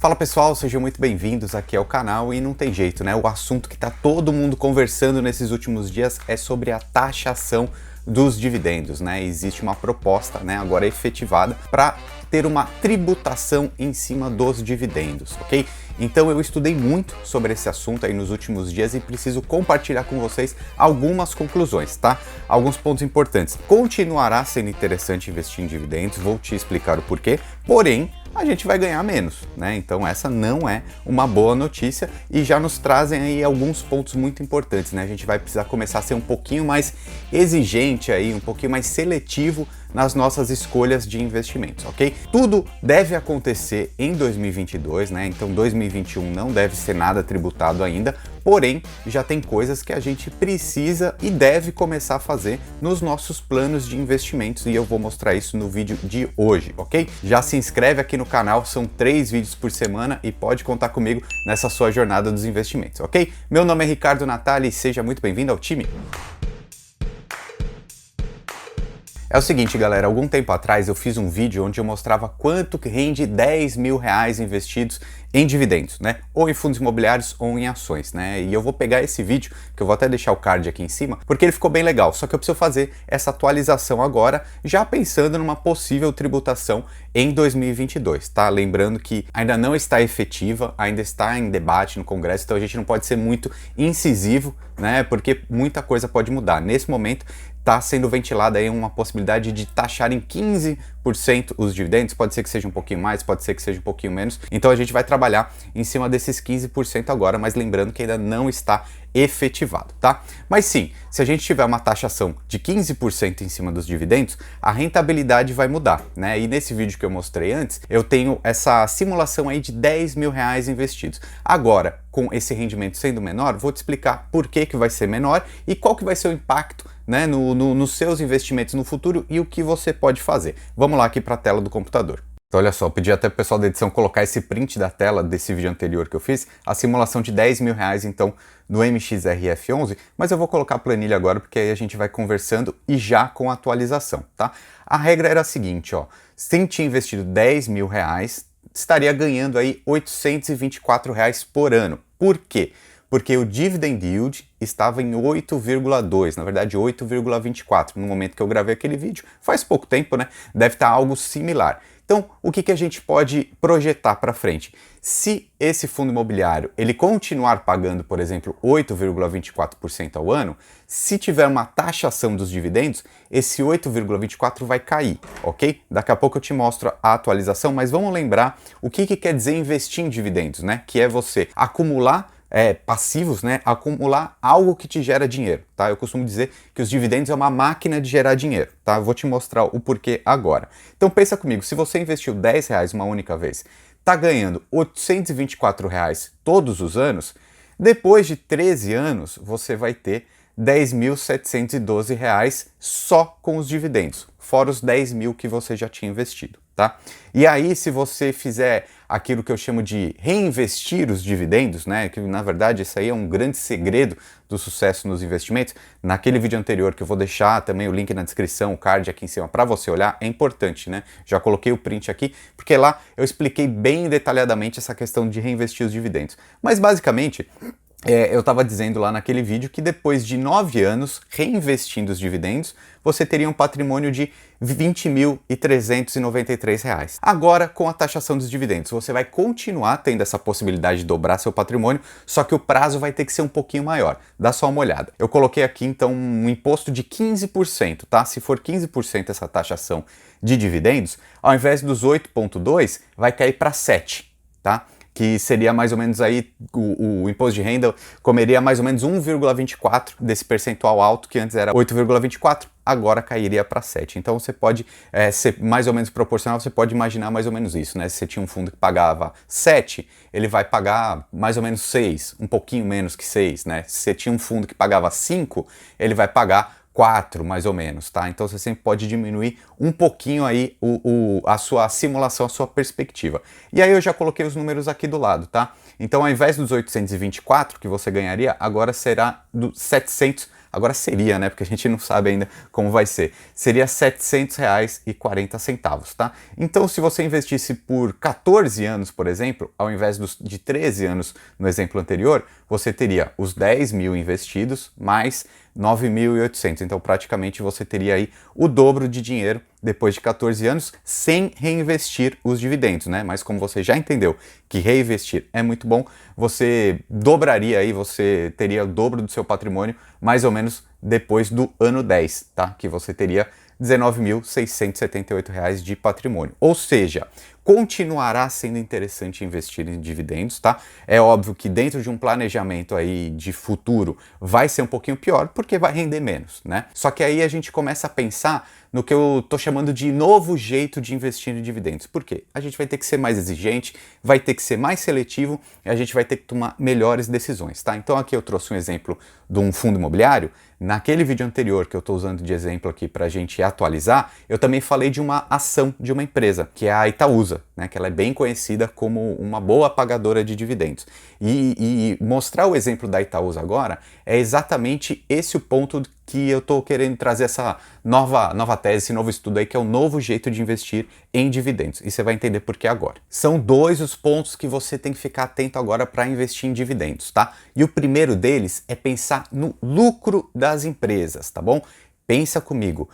Fala pessoal, sejam muito bem-vindos aqui ao canal e não tem jeito, né? O assunto que tá todo mundo conversando nesses últimos dias é sobre a taxação dos dividendos, né? Existe uma proposta, né, agora efetivada para ter uma tributação em cima dos dividendos, ok? Então eu estudei muito sobre esse assunto aí nos últimos dias e preciso compartilhar com vocês algumas conclusões, tá? Alguns pontos importantes. Continuará sendo interessante investir em dividendos, vou te explicar o porquê, porém a gente vai ganhar menos, né? Então essa não é uma boa notícia e já nos trazem aí alguns pontos muito importantes, né? A gente vai precisar começar a ser um pouquinho mais exigente aí, um pouquinho mais seletivo nas nossas escolhas de investimentos, ok? Tudo deve acontecer em 2022, né? Então 2021 não deve ser nada tributado ainda, porém já tem coisas que a gente precisa e deve começar a fazer nos nossos planos de investimentos e eu vou mostrar isso no vídeo de hoje, ok? Já se inscreve aqui no canal, são 3 vídeos por semana e pode contar comigo nessa sua jornada dos investimentos, ok? Meu nome é Ricardo Natali e seja muito bem-vindo ao time. É o seguinte, galera, algum tempo atrás eu fiz um vídeo onde eu mostrava quanto que rende 10 mil reais investidos em dividendos, né? Ou em fundos imobiliários ou em ações, né? E eu vou pegar esse vídeo, que eu vou até deixar o card aqui em cima, porque ele ficou bem legal, só que eu preciso fazer essa atualização agora, já pensando numa possível tributação em 2022, tá? Lembrando que ainda não está efetiva, ainda está em debate no Congresso, então a gente não pode ser muito incisivo, né? Porque muita coisa pode mudar. Nesse momento, está sendo ventilada aí uma possibilidade de taxar em 15% os dividendos, pode ser que seja um pouquinho mais, pode ser que seja um pouquinho menos, então a gente vai trabalhar em cima desses 15% agora, mas lembrando que ainda não está efetivado, tá? Mas sim, se a gente tiver uma taxação de 15% em cima dos dividendos, a rentabilidade vai mudar, né? E nesse vídeo que eu mostrei antes, eu tenho essa simulação aí de 10 mil reais investidos. Agora, com esse rendimento sendo menor, vou te explicar por que vai ser menor e qual que vai ser o impacto, né, nos seus investimentos no futuro e o que você pode fazer. Vamos lá aqui para a tela do computador. Então olha só, eu pedi até pro pessoal da edição colocar esse print da tela desse vídeo anterior que eu fiz, a simulação de 10 mil reais então no MXRF11, mas eu vou colocar a planilha agora porque aí a gente vai conversando e já com a atualização, tá? A regra era a seguinte, ó, se tinha investido 10 mil reais, estaria ganhando aí 824 reais por ano. Por quê? Porque o dividend yield estava em 8,2, na verdade 8,24 no momento que eu gravei aquele vídeo, faz pouco tempo, né? Deve estar algo similar. Então, o que a gente pode projetar para frente? Se esse fundo imobiliário ele continuar pagando, por exemplo, 8,24% ao ano, se tiver uma taxação dos dividendos, esse 8,24 vai cair, ok? Daqui a pouco eu te mostro a atualização, mas vamos lembrar o que quer dizer investir em dividendos, né? Que é você acumular passivos, né? Acumular algo que te gera dinheiro, tá? Eu costumo dizer que os dividendos é uma máquina de gerar dinheiro, tá? Eu vou te mostrar o porquê agora. Então pensa comigo, se você investiu 10 reais uma única vez, tá ganhando 824 reais todos os anos, depois de 13 anos você vai ter 10.712 reais só com os dividendos, fora os 10 mil que você já tinha investido, tá? E aí, se você fizer aquilo que eu chamo de reinvestir os dividendos, né, que na verdade isso aí é um grande segredo do sucesso nos investimentos, naquele vídeo anterior que eu vou deixar também o link na descrição, o card aqui em cima para você olhar, é importante, né? Já coloquei o print aqui, porque lá eu expliquei bem detalhadamente essa questão de reinvestir os dividendos. Mas basicamente, eu estava dizendo lá naquele vídeo que depois de 9 anos reinvestindo os dividendos, você teria um patrimônio de R$ 20.393 reais. Agora, com a taxação dos dividendos, você vai continuar tendo essa possibilidade de dobrar seu patrimônio, só que o prazo vai ter que ser um pouquinho maior. Dá só uma olhada. Eu coloquei aqui, então, um imposto de 15%, tá? Se for 15% essa taxação de dividendos, ao invés dos 8,2, vai cair para 7%, tá? Que seria mais ou menos aí, o imposto de renda comeria mais ou menos 1,24 desse percentual alto, que antes era 8,24, agora cairia para 7. Então você pode ser mais ou menos proporcional, você pode imaginar mais ou menos isso, né? Se você tinha um fundo que pagava 7, ele vai pagar mais ou menos 6, um pouquinho menos que 6, né? Se você tinha um fundo que pagava 5, ele vai pagar 4, mais ou menos, tá? Então você sempre pode diminuir um pouquinho aí a sua simulação, a sua perspectiva. E aí eu já coloquei os números aqui do lado, tá? Então ao invés dos 824 que você ganharia, agora será do 700 agora seria, né, porque a gente não sabe ainda como vai ser, seria R$ 700,40, tá? Então, se você investisse por 14 anos, por exemplo, ao invés de 13 anos no exemplo anterior, você teria os 10 mil investidos mais 9.800. Então, praticamente, você teria aí o dobro de dinheiro depois de 14 anos sem reinvestir os dividendos, né? Mas como você já entendeu que reinvestir é muito bom, você dobraria aí, você teria o dobro do seu patrimônio mais ou menos depois do ano 10, tá? Que você teria R$ 19.678 de patrimônio. Ou seja, continuará sendo interessante investir em dividendos, tá? É óbvio que dentro de um planejamento aí de futuro vai ser um pouquinho pior, porque vai render menos, né? Só que aí a gente começa a pensar no que eu tô chamando de novo jeito de investir em dividendos. Por quê? A gente vai ter que ser mais exigente, vai ter que ser mais seletivo e a gente vai ter que tomar melhores decisões, tá? Então aqui eu trouxe um exemplo de um fundo imobiliário. Naquele vídeo anterior que eu estou usando de exemplo aqui para a gente atualizar, eu também falei de uma ação de uma empresa, que é a Itaúsa, né, que ela é bem conhecida como uma boa pagadora de dividendos. E mostrar o exemplo da Itaúsa agora é exatamente esse o ponto que eu estou querendo trazer essa nova tese, esse novo estudo aí, que é o novo jeito de investir em dividendos. E você vai entender por que agora. São dois os pontos que você tem que ficar atento agora para investir em dividendos, tá? E o primeiro deles é pensar no lucro das empresas, tá bom? Pensa comigo,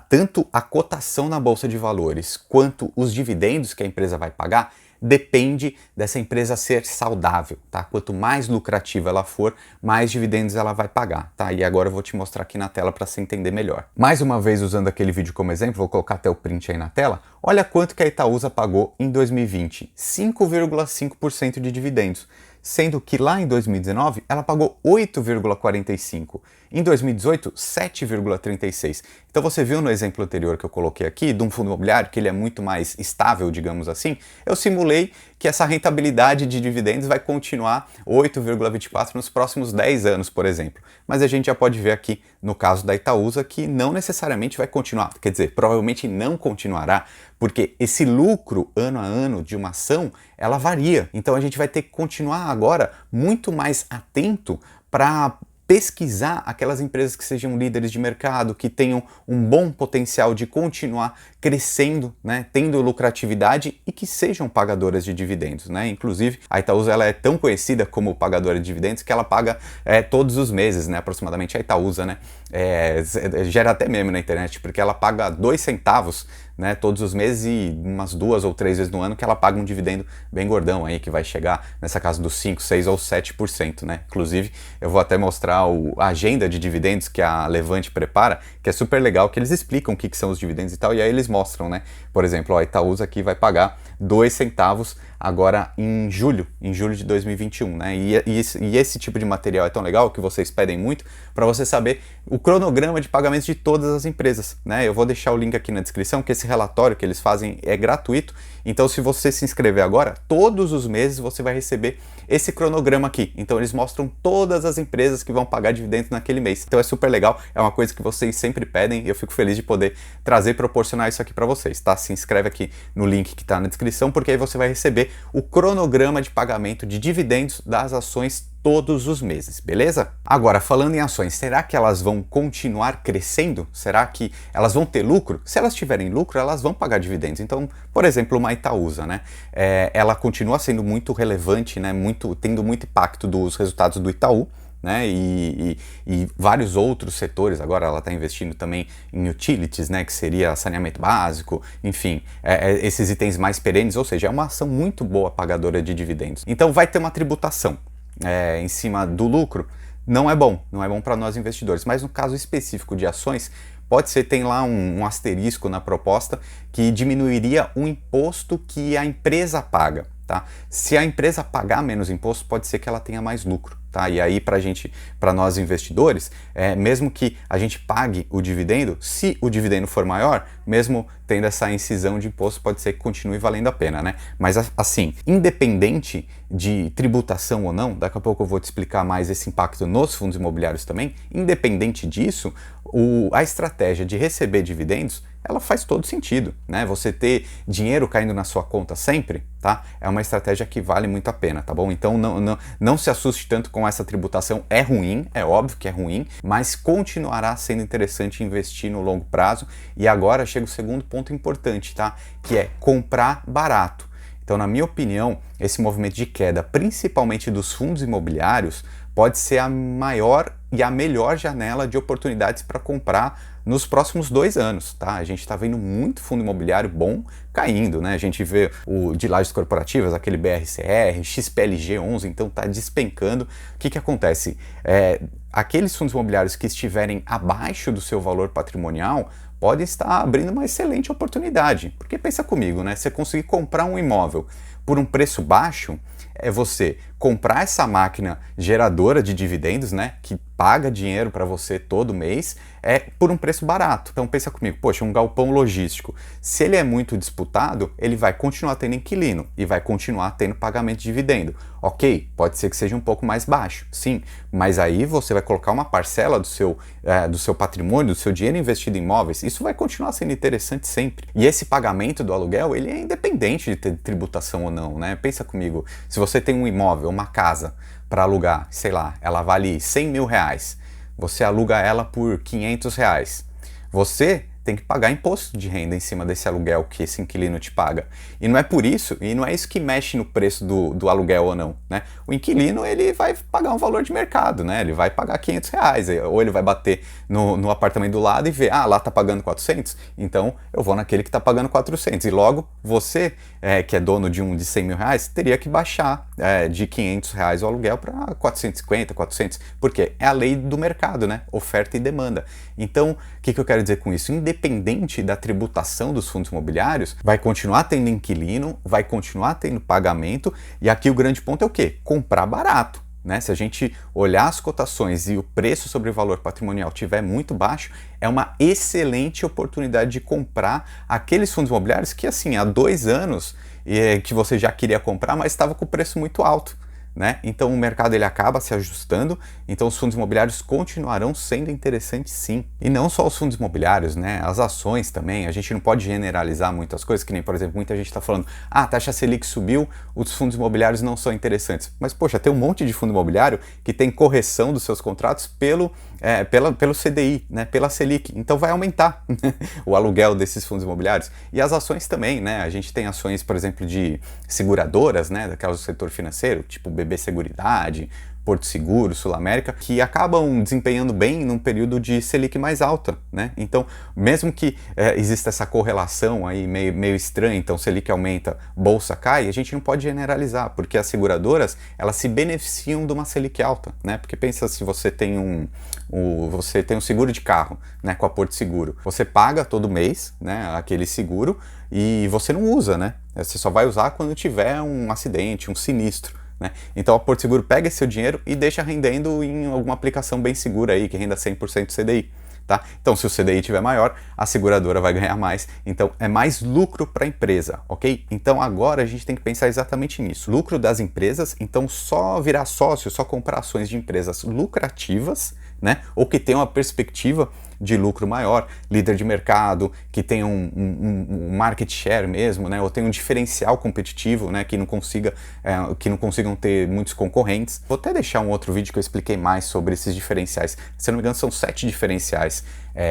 tanto a cotação na Bolsa de Valores quanto os dividendos que a empresa vai pagar depende dessa empresa ser saudável, tá? Quanto mais lucrativa ela for, mais dividendos ela vai pagar, tá? E agora eu vou te mostrar aqui na tela para você entender melhor. Mais uma vez, usando aquele vídeo como exemplo, vou colocar até o print aí na tela, olha quanto que a Itaúsa pagou em 2020, 5,5% de dividendos, sendo que lá em 2019 ela pagou 8,45%, em 2018 7,36%. Então você viu no exemplo anterior que eu coloquei aqui, de um fundo imobiliário, que ele é muito mais estável, digamos assim, eu simulei que essa rentabilidade de dividendos vai continuar 8,24% nos próximos 10 anos, por exemplo. Mas a gente já pode ver aqui, no caso da Itaúsa, que não necessariamente vai continuar, quer dizer, provavelmente não continuará, porque esse lucro ano a ano de uma ação, ela varia. Então a gente vai ter que continuar agora muito mais atento para pesquisar aquelas empresas que sejam líderes de mercado, que tenham um bom potencial de continuar crescendo, né, tendo lucratividade e que sejam pagadoras de dividendos, né? Inclusive, a Itaúsa ela é tão conhecida como pagadora de dividendos que ela paga todos os meses, né? Aproximadamente a Itaúsa, né? Gera até meme na internet, porque ela paga 2 centavos, né, todos os meses e umas 2 ou 3 vezes no ano que ela paga um dividendo bem gordão aí, que vai chegar nessa casa dos 5, 6 ou 7%, né? Inclusive, eu vou até mostrar a agenda de dividendos que a Levante prepara, que é super legal, que eles explicam o que são os dividendos e tal, e aí eles mostram, né? Por exemplo, a Itaúsa aqui vai pagar 2 centavos agora em julho de 2021, né? E esse tipo de material é tão legal que vocês pedem muito para você saber o cronograma de pagamentos de todas as empresas, né? Eu vou deixar o link aqui na descrição, que esse relatório que eles fazem é gratuito, então se você se inscrever agora, todos os meses você vai receber esse cronograma aqui. Então eles mostram todas as empresas que vão pagar dividendos naquele mês. Então é super legal, é uma coisa que vocês sempre pedem e eu fico feliz de poder trazer e proporcionar isso aqui para vocês, tá? Se inscreve aqui no link que está na descrição, porque aí você vai receber o cronograma de pagamento de dividendos das ações todos os meses, beleza? Agora, falando em ações, será que elas vão continuar crescendo? Será que elas vão ter lucro? Se elas tiverem lucro, elas vão pagar dividendos. Então, por exemplo, uma Itaúsa, né? Ela continua sendo muito relevante, né? Tendo muito impacto dos resultados do Itaú, né, e vários outros setores. Agora ela está investindo também em utilities, né, que seria saneamento básico, enfim, esses itens mais perenes, ou seja, é uma ação muito boa pagadora de dividendos. Então vai ter uma tributação em cima do lucro. Não é bom para nós investidores, mas no caso específico de ações, pode ser, tem lá um asterisco na proposta que diminuiria o imposto que a empresa paga, tá? Se a empresa pagar menos imposto, pode ser que ela tenha mais lucro, tá? E aí para nós investidores, mesmo que a gente pague o dividendo, se o dividendo for maior, mesmo tendo essa incisão de imposto, pode ser que continue valendo a pena, né? Mas assim, independente de tributação ou não, daqui a pouco eu vou te explicar mais esse impacto nos fundos imobiliários também, independente disso, a estratégia de receber dividendos ela faz todo sentido, né? Você ter dinheiro caindo na sua conta sempre, tá? É uma estratégia que vale muito a pena, tá bom? Então não se assuste tanto com essa tributação, é ruim, é óbvio que é ruim, mas continuará sendo interessante investir no longo prazo. E agora chega o segundo ponto importante, tá? Que é comprar barato. Então, na minha opinião, esse movimento de queda, principalmente dos fundos imobiliários, pode ser a maior e a melhor janela de oportunidades para comprar nos próximos 2 anos, tá? A gente está vendo muito fundo imobiliário bom caindo, né? A gente vê o de lajes corporativas, aquele BRCR, XPLG 11, então está despencando. O que acontece? Aqueles fundos imobiliários que estiverem abaixo do seu valor patrimonial podem estar abrindo uma excelente oportunidade. Porque pensa comigo, né? Você conseguir comprar um imóvel por um preço baixo, é você comprar essa máquina geradora de dividendos, né, que paga dinheiro para você todo mês, por um preço barato. Então pensa comigo, poxa, um galpão logístico, se ele é muito disputado, ele vai continuar tendo inquilino e vai continuar tendo pagamento de dividendo. Ok, pode ser que seja um pouco mais baixo, sim, mas aí você vai colocar uma parcela do seu patrimônio, do seu dinheiro investido em imóveis, isso vai continuar sendo interessante sempre. E esse pagamento do aluguel, ele é independente de ter tributação ou não, né? Pensa comigo, se você tem um imóvel, uma casa para alugar, sei lá, ela vale 100 mil reais, você aluga ela por 500 reais, você tem que pagar imposto de renda em cima desse aluguel que esse inquilino te paga. E não é por isso, e não é isso que mexe no preço do aluguel ou não, né? O inquilino, ele vai pagar um valor de mercado, né? Ele vai pagar 500 reais, ou ele vai bater no apartamento do lado e ver, lá tá pagando 400, então eu vou naquele que tá pagando 400. E logo, você, que é dono de 100 mil reais, teria que baixar de 500 reais o aluguel para 450, 400, porque é a lei do mercado, né? Oferta e demanda. Então, o que eu quero dizer com isso? Independente da tributação dos fundos imobiliários, vai continuar tendo inquilino, vai continuar tendo pagamento, e aqui o grande ponto é o quê? Comprar barato, né? Se a gente olhar as cotações e o preço sobre o valor patrimonial estiver muito baixo, é uma excelente oportunidade de comprar aqueles fundos imobiliários que, assim, há 2 anos que você já queria comprar, mas estava com o preço muito alto, né? Então o mercado ele acaba se ajustando, então os fundos imobiliários continuarão sendo interessantes sim. E não só os fundos imobiliários, né? As ações também, a gente não pode generalizar muitas coisas, que nem, por exemplo, muita gente está falando, a taxa Selic subiu, os fundos imobiliários não são interessantes. Mas, poxa, tem um monte de fundo imobiliário que tem correção dos seus contratos pelo CDI, né? Pela Selic, então vai aumentar o aluguel desses fundos imobiliários. E as ações também, né? A gente tem ações, por exemplo, de seguradoras, né? Daquelas do setor financeiro, tipo BB Seguridade, Porto Seguro, Sul América, que acabam desempenhando bem num período de Selic mais alta, né? Então, mesmo que exista essa correlação aí meio estranha, então Selic aumenta, bolsa cai, a gente não pode generalizar, porque as seguradoras, elas se beneficiam de uma Selic alta, né? Porque pensa, se você tem um seguro de carro, né, com a Porto Seguro, você paga todo mês, né, aquele seguro, e você não usa, né? Você só vai usar quando tiver um acidente, um sinistro, né? Então a Porto Seguro pega esse seu dinheiro e deixa rendendo em alguma aplicação bem segura aí, que renda 100% do CDI. Tá? Então, se o CDI tiver maior, a seguradora vai ganhar mais, então é mais lucro para a empresa, ok? Então agora a gente tem que pensar exatamente nisso. Lucro das empresas, então só virar sócio, só comprar ações de empresas lucrativas, né? Ou que tenham uma perspectiva de lucro maior, líder de mercado, que tenha um market share mesmo, né? Ou tem um diferencial competitivo, né? Que não consigam ter muitos concorrentes. Vou até deixar um outro vídeo que eu expliquei mais sobre esses diferenciais. Se não me engano, são 7 diferenciais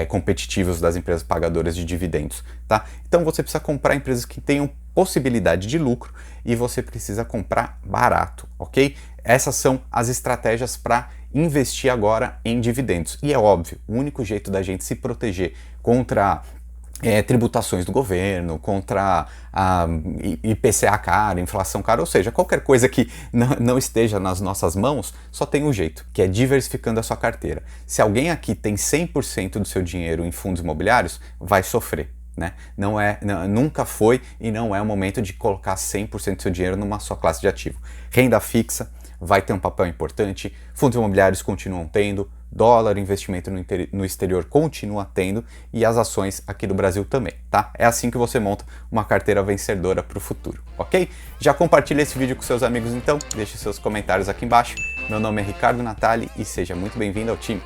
competitivos das empresas pagadoras de dividendos, tá? Então você precisa comprar empresas que tenham possibilidade de lucro e você precisa comprar barato, ok? Essas são as estratégias para investir agora em dividendos. E é óbvio, o único jeito da gente se proteger contra tributações do governo, contra a IPCA cara, inflação cara, ou seja, qualquer coisa que não esteja nas nossas mãos, só tem um jeito, que é diversificando a sua carteira. Se alguém aqui tem 100% do seu dinheiro em fundos imobiliários, vai sofrer. Né? Nunca foi e não é o momento de colocar 100% do seu dinheiro numa só classe de ativo. Renda fixa vai ter um papel importante, fundos imobiliários continuam tendo, dólar, investimento no exterior continua tendo e as ações aqui do Brasil também, tá? É assim que você monta uma carteira vencedora para o futuro, ok? Já compartilha esse vídeo com seus amigos então, deixe seus comentários aqui embaixo. Meu nome é Ricardo Natali e seja muito bem-vindo ao time.